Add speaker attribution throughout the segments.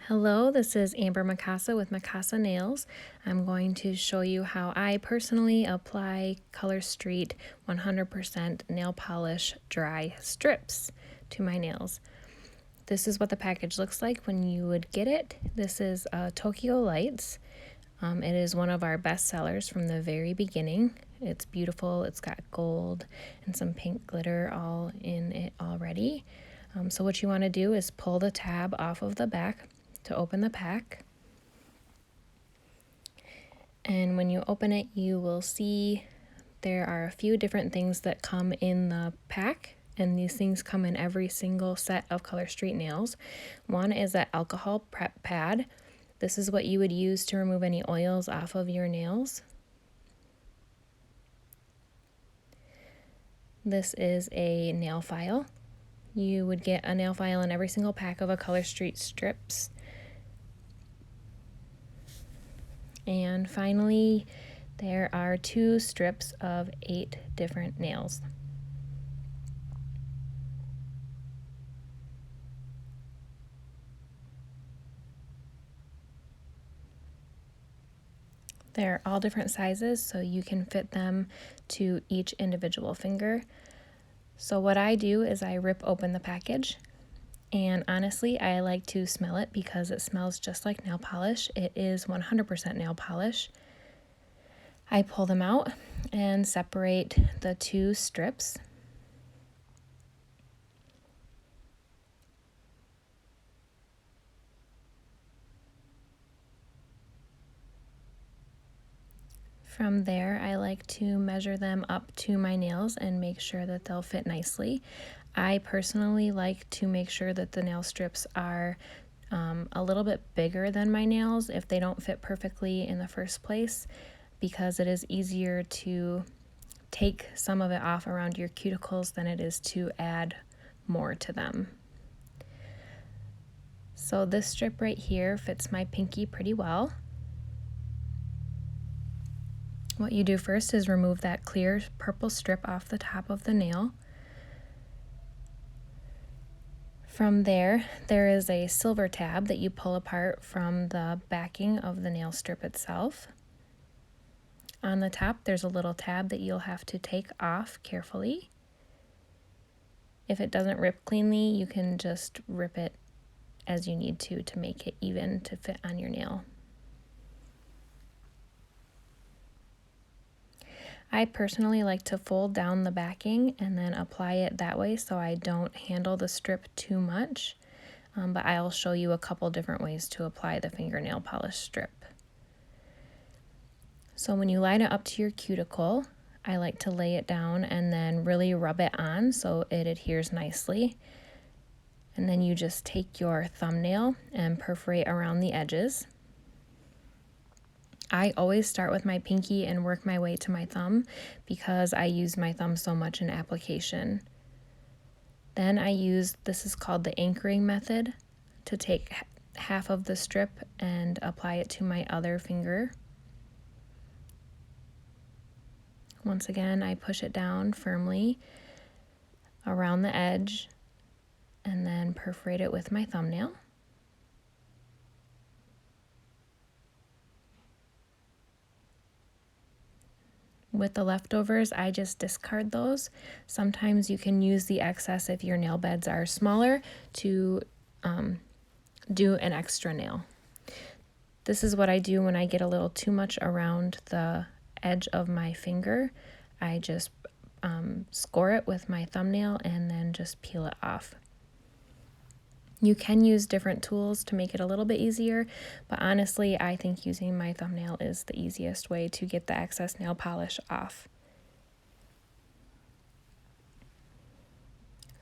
Speaker 1: Hello, this is Amber Mikasa with Mikasa Nails. I'm going to show you how I personally apply Color Street 100% nail polish dry strips to my nails. This is what the package looks like when you would get it. This is Tokyo Lights. It is one of our best sellers from the very beginning. It's beautiful, it's got gold and some pink glitter all in it already. So what you want to do is pull the tab off of the back to open the pack. And when you open it, you will see there are a few different things that come in the pack, and these things come in every single set of Color Street nails. One is that alcohol prep pad. This is what you would use to remove any oils off of your nails. This is a nail file. You would get a nail file in every single pack of a Color Street strips. And finally, there are 2 strips of 8 different nails. They're all different sizes, so you can fit them to each individual finger. So what I do is I rip open the package, and honestly, I like to smell it because it smells just like nail polish. It is 100% nail polish. I pull them out and separate the 2 strips. From there, I like to measure them up to my nails and make sure that they'll fit nicely. I personally like to make sure that the nail strips are a little bit bigger than my nails if they don't fit perfectly in the first place, because it is easier to take some of it off around your cuticles than it is to add more to them. So this strip right here fits my pinky pretty well. What you do first is remove that clear purple strip off the top of the nail. From there, there is a silver tab that you pull apart from the backing of the nail strip itself. On the top, there's a little tab that you'll have to take off carefully. If it doesn't rip cleanly, you can just rip it as you need to make it even to fit on your nail. I personally like to fold down the backing and then apply it that way so I don't handle the strip too much, but I'll show you a couple different ways to apply the fingernail polish strip. So when you line it up to your cuticle, I like to lay it down and then really rub it on so it adheres nicely. And then you just take your thumbnail and perforate around the edges. I always start with my pinky and work my way to my thumb because I use my thumb so much in application. Then I use, this is called the anchoring method, to take half of the strip and apply it to my other finger. Once again, I push it down firmly around the edge and then perforate it with my thumbnail. With the leftovers, I just discard those. Sometimes you can use the excess if your nail beds are smaller to do an extra nail. This is what I do when I get a little too much around the edge of my finger. I just score it with my thumbnail and then just peel it off. You can use different tools to make it a little bit easier, but honestly, I think using my thumbnail is the easiest way to get the excess nail polish off.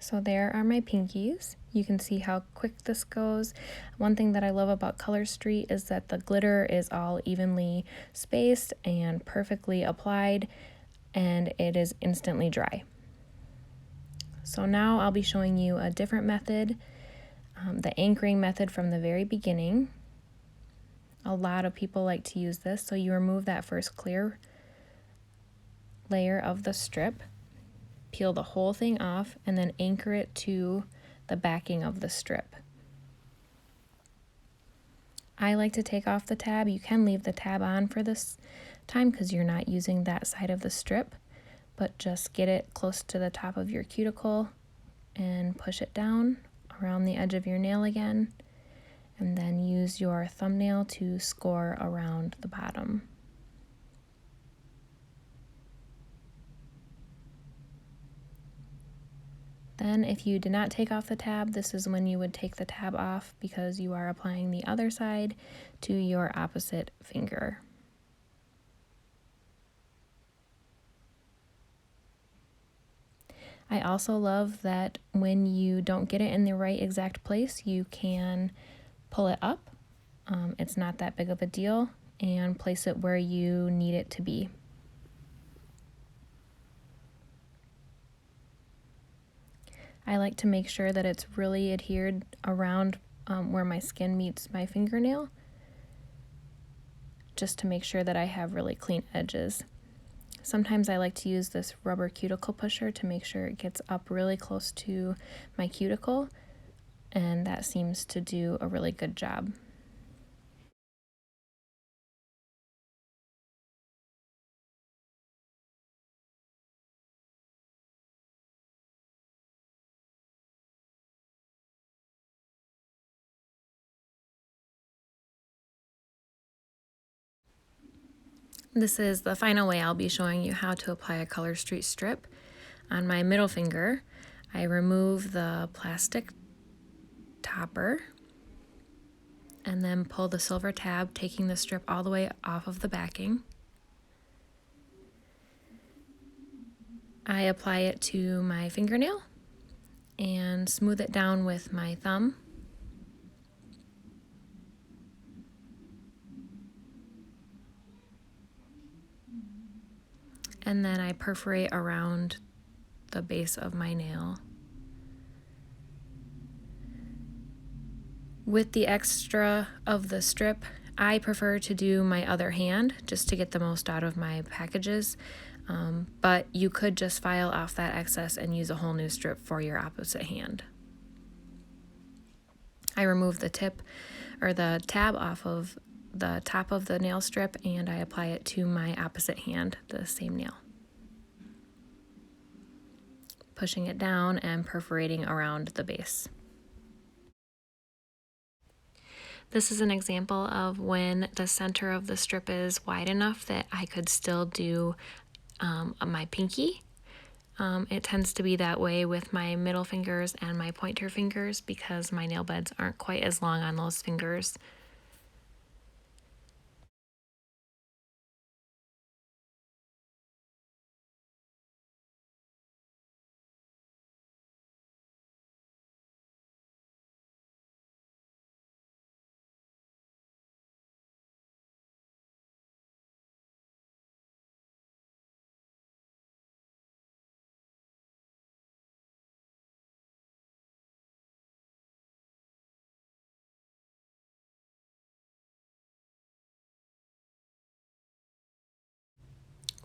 Speaker 1: So there are my pinkies. You can see how quick this goes. One thing that I love about Color Street is that the glitter is all evenly spaced and perfectly applied, and it is instantly dry. So now I'll be showing you a different method. The anchoring method from the very beginning. A lot of people like to use this. So you remove that first clear layer of the strip, peel the whole thing off, and then anchor it to the backing of the strip. I like to take off the tab. You can leave the tab on for this time because you're not using that side of the strip, but just get it close to the top of your cuticle and push it down around the edge of your nail again, and then use your thumbnail to score around the bottom. Then if you did not take off the tab, this is when you would take the tab off because you are applying the other side to your opposite finger. I also love that when you don't get it in the right exact place, you can pull it up. It's not that big of a deal, and place it where you need it to be. I like to make sure that it's really adhered around where my skin meets my fingernail, just to make sure that I have really clean edges. Sometimes I like to use this rubber cuticle pusher to make sure it gets up really close to my cuticle, and that seems to do a really good job. This is the final way I'll be showing you how to apply a color street strip. On my middle finger, I remove the plastic topper and then pull the silver tab, taking the strip all the way off of the backing. I apply it to my fingernail and smooth it down with my thumb. And then I perforate around the base of my nail. With the extra of the strip, I prefer to do my other hand just to get the most out of my packages, but you could just file off that excess and use a whole new strip for your opposite hand. I remove the tip or the tab off of the top of the nail strip and I apply it to my opposite hand, the same nail. Pushing it down and perforating around the base. This is an example of when the center of the strip is wide enough that I could still do my pinky. It tends to be that way with my middle fingers and my pointer fingers because my nail beds aren't quite as long on those fingers.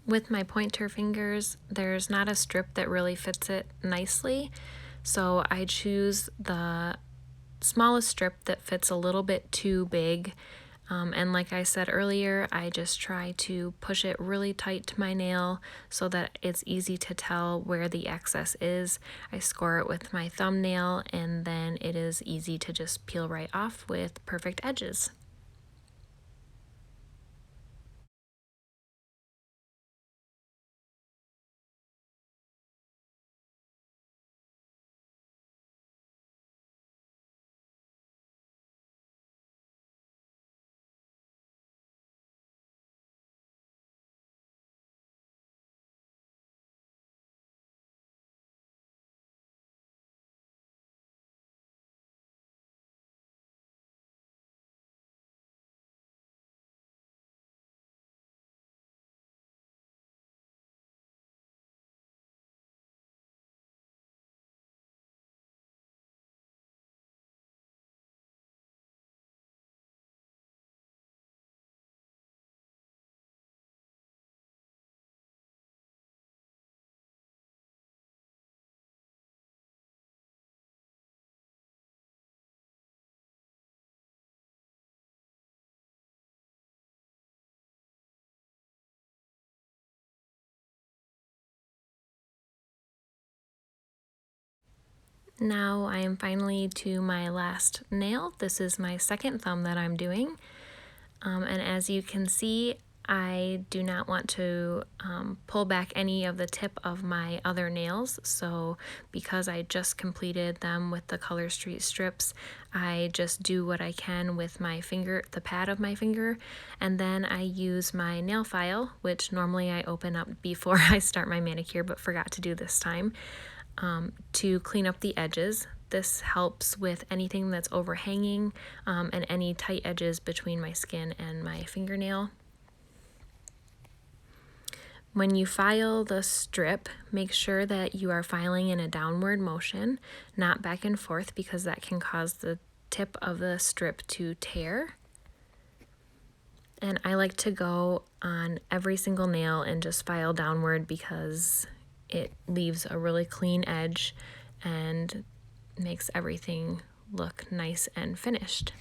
Speaker 1: With my pointer fingers, there's not a strip that really fits it nicely, so I choose the smallest strip that fits a little bit too big. And like I said earlier, I just try to push it really tight to my nail so that it's easy to tell where the excess is. I score it with my thumbnail and then it is easy to just peel right off with perfect edges. Now I am finally to my last nail. This is my second thumb that I'm doing. And as you can see, I do not want to pull back any of the tip of my other nails. So because I just completed them with the Color Street strips, I just do what I can with my finger, the pad of my finger, and then I use my nail file, which normally I open up before I start my manicure, but forgot to do this time, to clean up the edges. This helps with anything that's overhanging and any tight edges between my skin and my fingernail. When you file the strip, make sure that you are filing in a downward motion, not back and forth, because that can cause the tip of the strip to tear. And I like to go on every single nail and just file downward because it leaves a really clean edge and makes everything look nice and finished.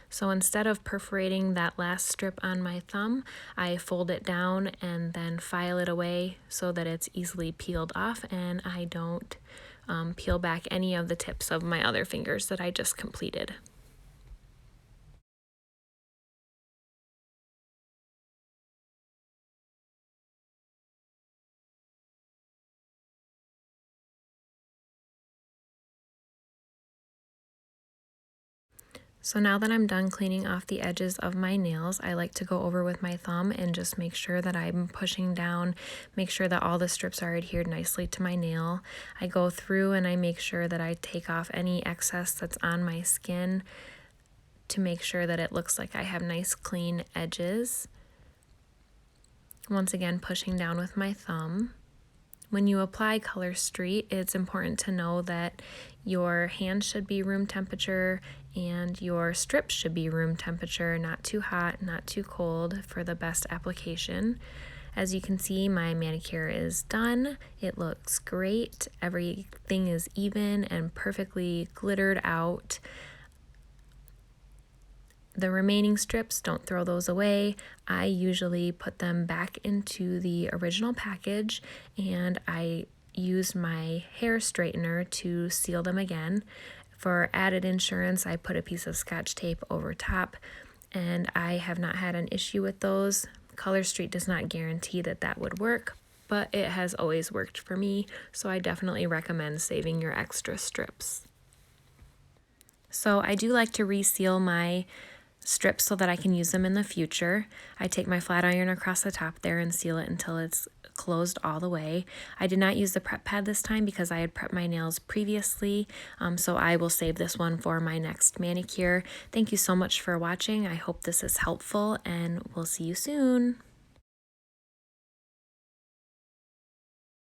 Speaker 1: So instead of perforating that last strip on my thumb, I fold it down and then file it away so that it's easily peeled off and I don't peel back any of the tips of my other fingers that I just completed. So now that I'm done cleaning off the edges of my nails, I like to go over with my thumb and just make sure that I'm pushing down, make sure that all the strips are adhered nicely to my nail. I go through and I make sure that I take off any excess that's on my skin to make sure that it looks like I have nice clean edges. Once again, pushing down with my thumb. When you apply Color Street, it's important to know that your hand should be room temperature and your strips should be room temperature, not too hot, not too cold, for the best application. As you can see, my manicure is done. It looks great. Everything is even and perfectly glittered out. The remaining strips, don't throw those away. I usually put them back into the original package and I use my hair straightener to seal them again. For added insurance, I put a piece of Scotch tape over top and I have not had an issue with those. Color Street does not guarantee that that would work, but it has always worked for me, so I definitely recommend saving your extra strips. So I do like to reseal my strips so that I can use them in the future. I take my flat iron across the top there and seal it until it's closed all the way. I did not use the prep pad this time because I had prepped my nails previously, so I will save this one for my next manicure. Thank you so much for watching. I hope this is helpful and we'll see you soon.